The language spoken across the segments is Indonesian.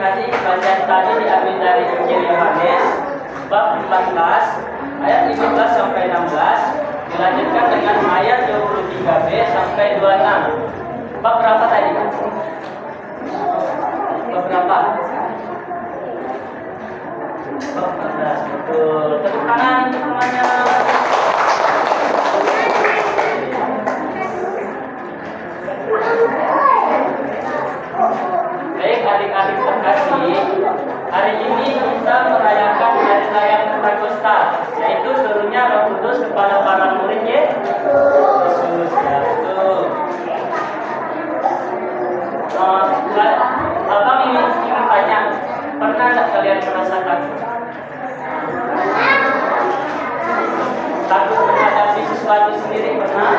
adik-adik, bacaan tadi diambil dari Injil Yohanes bab 14 ayat 15 sampai 16, dilanjutkan dengan ayat 23b sampai 26. Bab berapa tadi? Bab berapa? Bab 14. Betul. Tepuk tangan untuk semuanya. Baik adik-adik terkasih, hari ini kita merayakan hari raya Pentakosta, yaitu turunnya Roh Kudus kepada para murid Yesus. Ya, betul. Abang ingin tanya, pernah nggak kalian merasa takut? Takut menghadapi sesuatu sendiri pernah?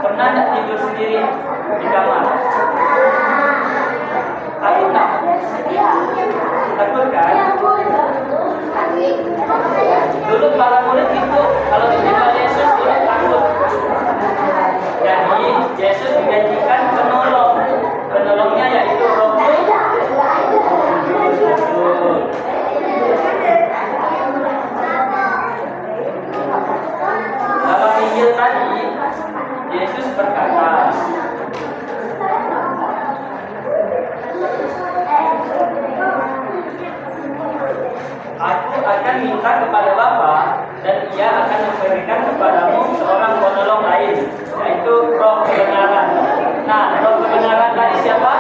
Pernah nggak tidur sendiri di kamar? Takut nggak? Takut kan? Dulu para murid itu kalau ditinggal Yesus dulu takut. Jadi Yesus dijanjikan penolong. Penolongnya yaitu Roh Kudus. Dalam Injil tadi Yesus berkata, Aku akan minta kepada Bapa dan Ia akan memberikan kepadamu seorang penolong lain, yaitu Roh kebenaran. Nah, Roh kebenaran tadi siapa?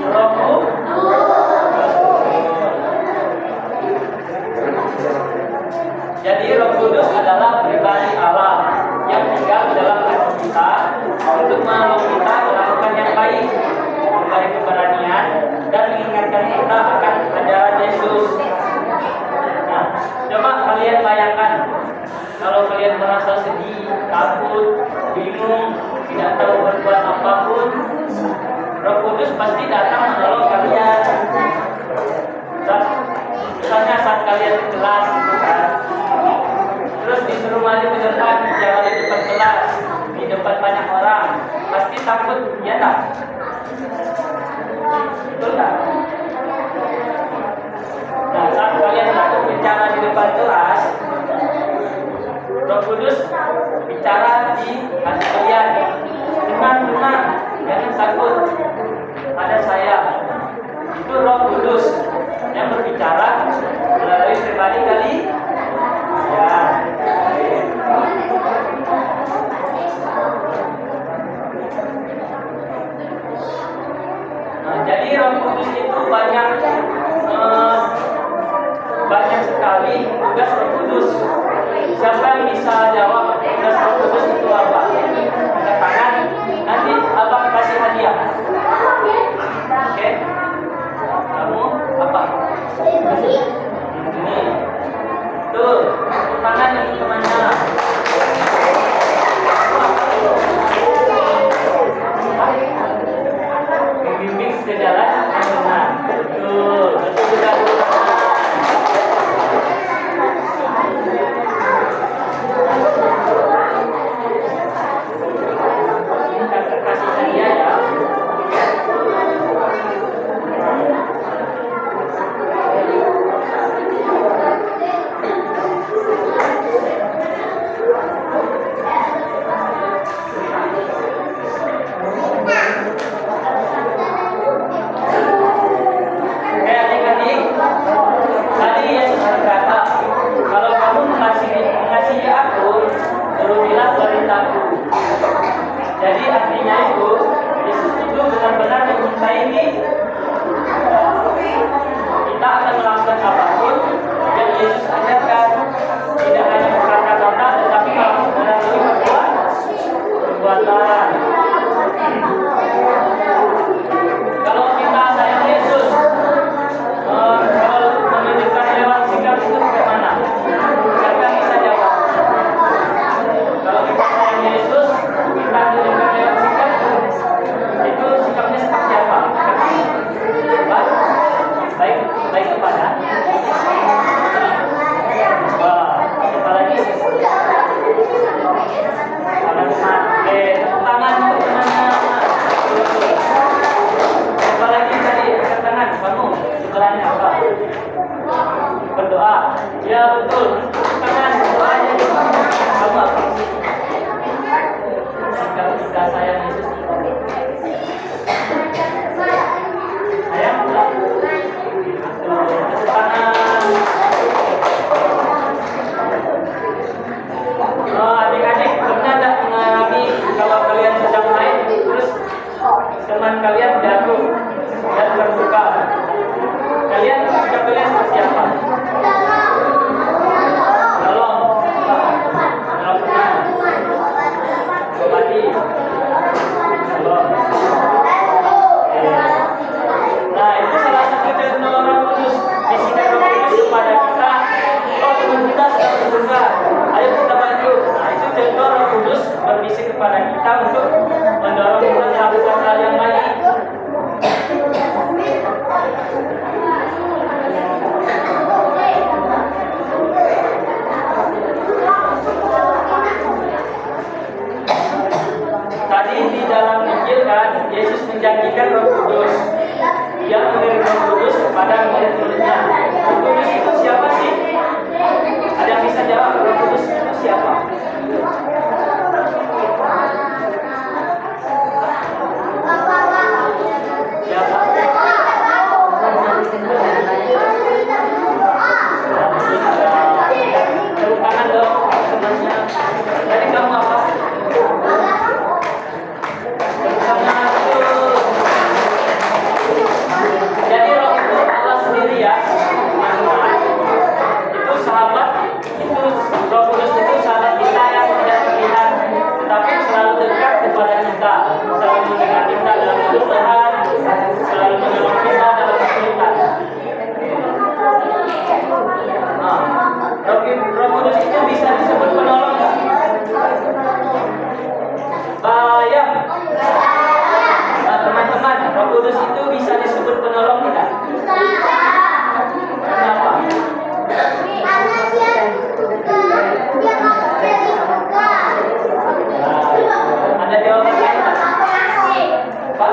Roh Kudus. Jadi Roh Kudus adalah pribadi Allah yang tinggal dalam hati kita untuk menolong kita melakukan yang baik, memberi keberanian, dan mengingatkan kita akan ajaran Yesus. Nah, coba kalian bayangkan kalau kalian merasa sedih, takut, bingung, tidak tahu berbuat apapun, Roh Kudus pasti datang menolong kalian. Misalnya saat kalian di kelas, terus disuruh maju ke depan, jangan di depan kelas, di depan banyak orang, pasti takut, ya tak? Betul tak? Nah, saat kalian takut bicara di depan kelas, Roh Kudus bicara di hati kalian. Tenang, jangan takut. Ada saya. Itu Roh Kudus yang berbicara melalui pribadi kali. Ya. Nah, jadi Roh Kudus itu banyak sekali tugas Roh Kudus. Siapa yang bisa jawab tugas Roh Kudus itu apa? Angkat tangan. Nanti abang kasih hadiah. Oke? Kamu apa? Ini. Tuh, tangan itu kemana? Membimbing ke jalan yang benar. Betul sudah. Kasih hadiah ya. Jadi artinya itu Yesus itu benar-benar mencintai kita akan melakukan apapun yang Yesus ajarkan, tidak hanya berkata-kata tetapi melalui perbuatan. Kalau kita sayang Yesus, kalau menunjukkan lewat sikap itu bagaimana? Siapa yang bisa jawab? Kalau kita sayang Yesus, kita tunjukkan lewat sikap teman kalian jatuh dan terluka, kalian sikap kalian seperti apa? Tolong, mati, tolong. Nah, itu salah satu contoh Roh Kudus. Bisikan Roh Kudus kepada kita. Oh, teman kita sedang terluka, ayo kita bantu. Nah, itu contoh Roh Kudus berbisik kepada kita untuk mendorong kita melakukan hal yang baik. Tadi di dalam Injil kan, Yesus menjanjikan Roh Kudus. Dia mengirim Roh Kudus kepada murid-muridnya. Roh Kudus itu siapa sih? Ada yang bisa jawab? Roh Kudus itu siapa? Siapa? Tepuk tangan dong temannya. Dari kamu apa? Jadi Roh itu Allah sendiri ya, itu sahabat, itu Roh Kudus itu sahabat kita yang tidak terlihat, tetapi selalu dekat kepada kita, selalu mendengar kita dalam kesusahan, selalu menolong kita dalam kesulitan. Roh Kudus itu bisa disebut penolong nggak? Bayang. Nah, teman-teman, Roh Kudus itu bisa disebut penolong tidak? Kenapa? Nah, ada jawaban lain? Pak?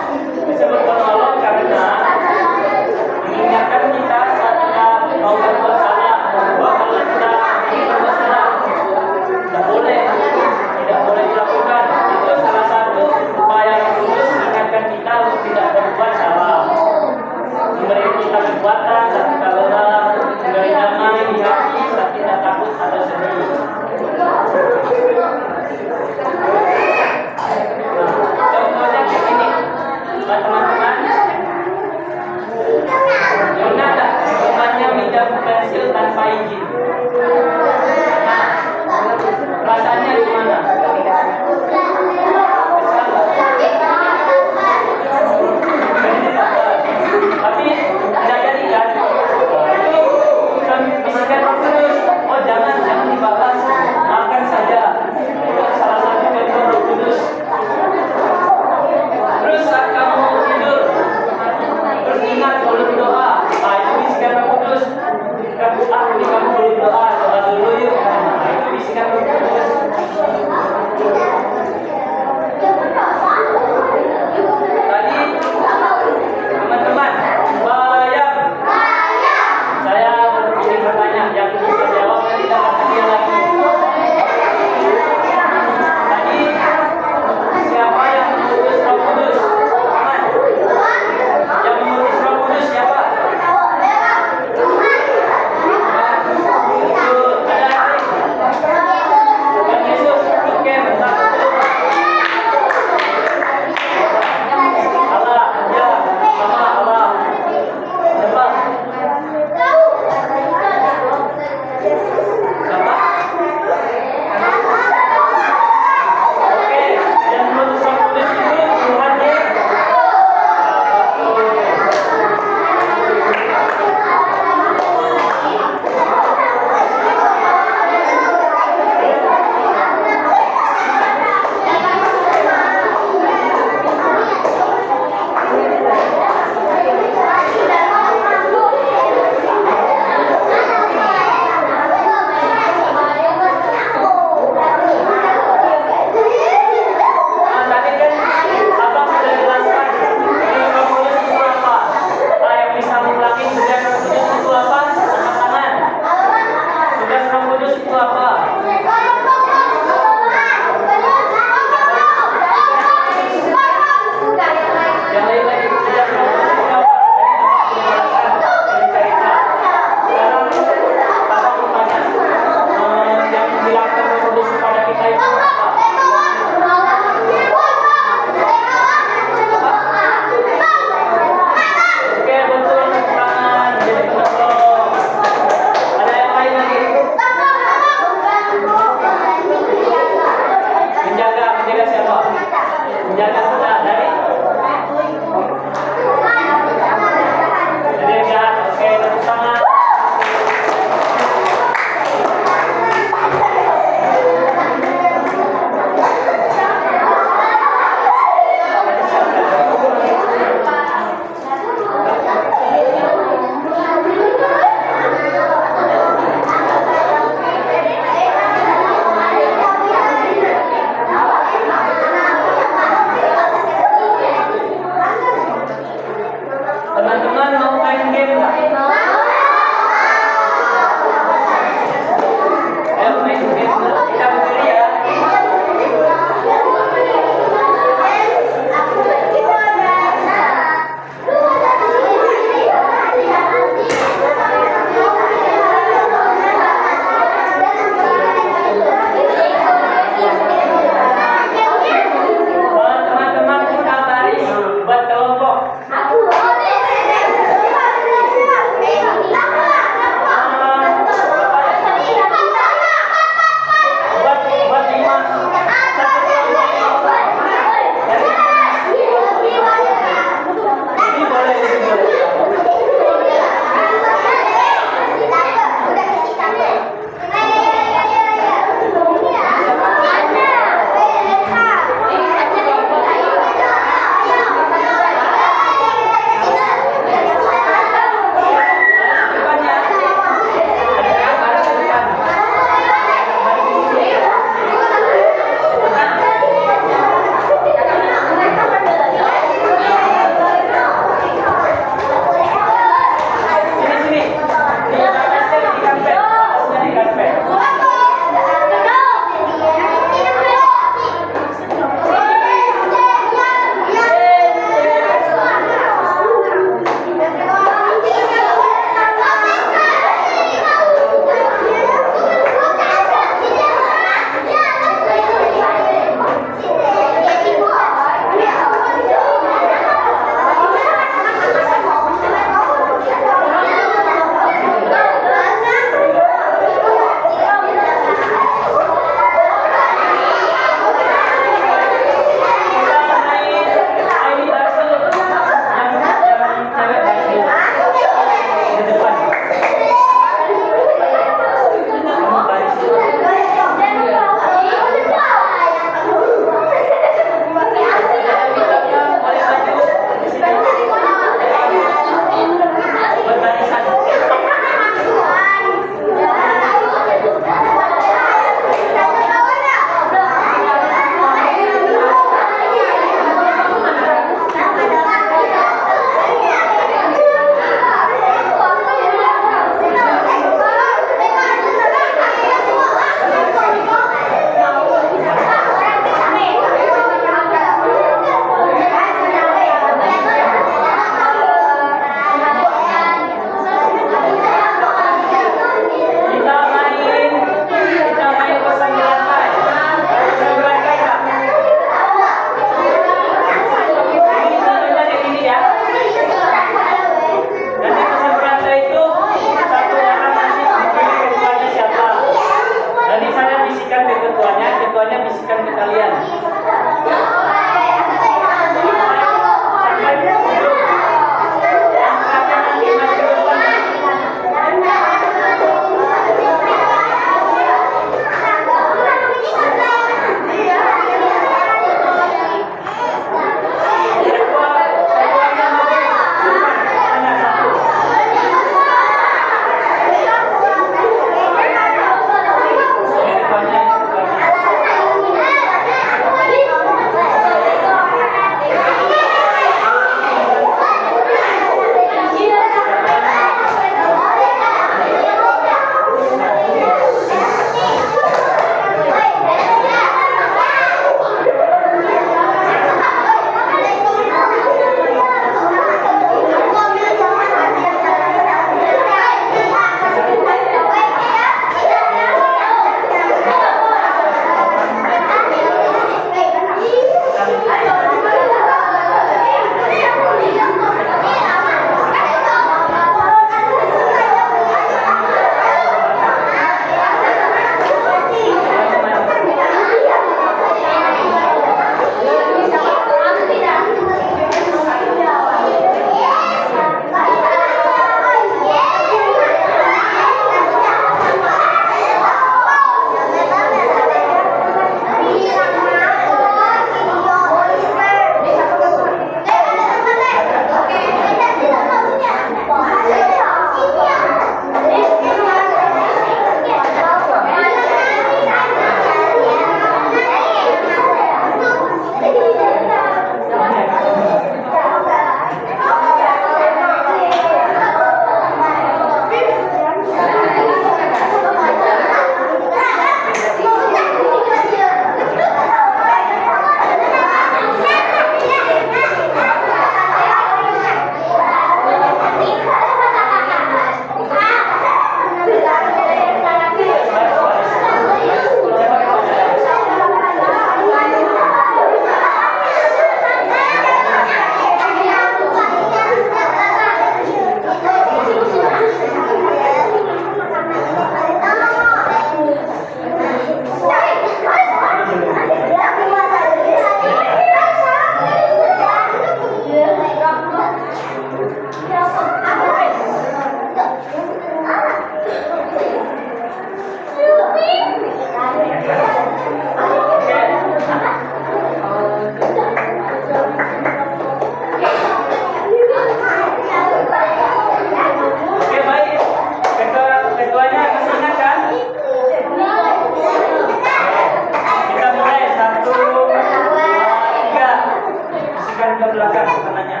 belakang tangannya.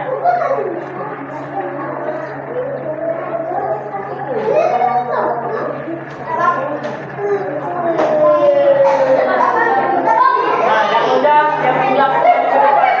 Nah, yang muda, yang belakang ke depan.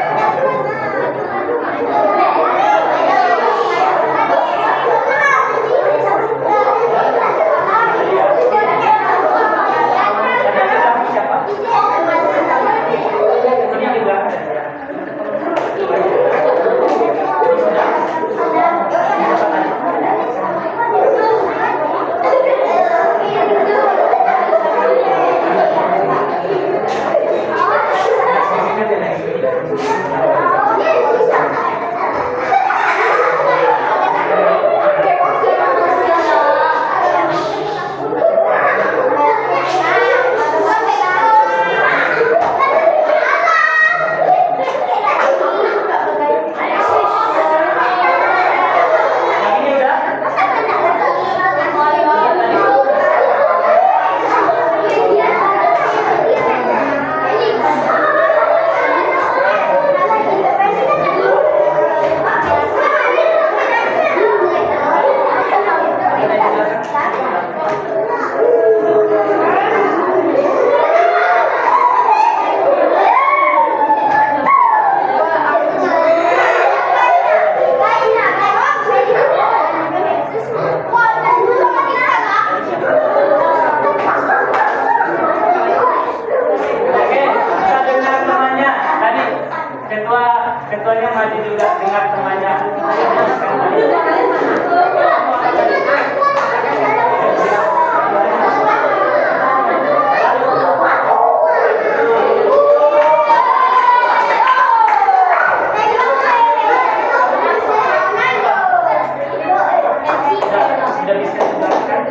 Ketuanya maju juga dengar temannya. Sudah bisa dengarkan?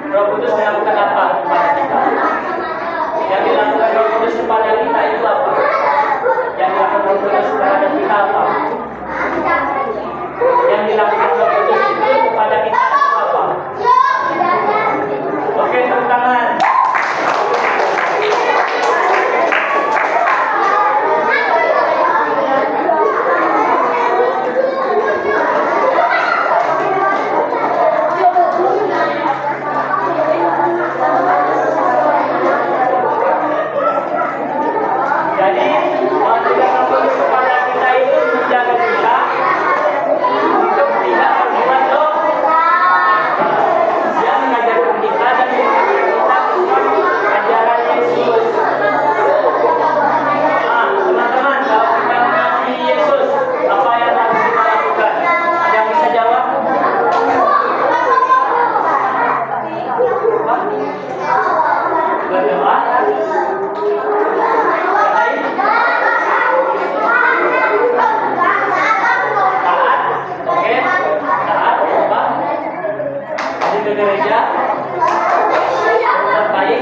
Roh Kudus melakukan apa kepada kita? Yang dilakukan Roh Kudus kepada kita itu apa? Yang dilakukan Roh Kudus terhadap kita apa? Yang dilakukan Roh Kudus itu kepada kita itu apa? Oke, tepuk tangan. Jadi, tugas Roh Kudus kepada kita itu menjaga kita untuk tidak berbuat dosa. Dia mengajarkan kita dan mengajarkan kita tentang ajaran Yesus. Nah, teman-teman, kalau kita mengasihi Yesus, apa yang harus kita lakukan? Ada yang bisa jawab? Berdoa. Ke gereja, terbaik,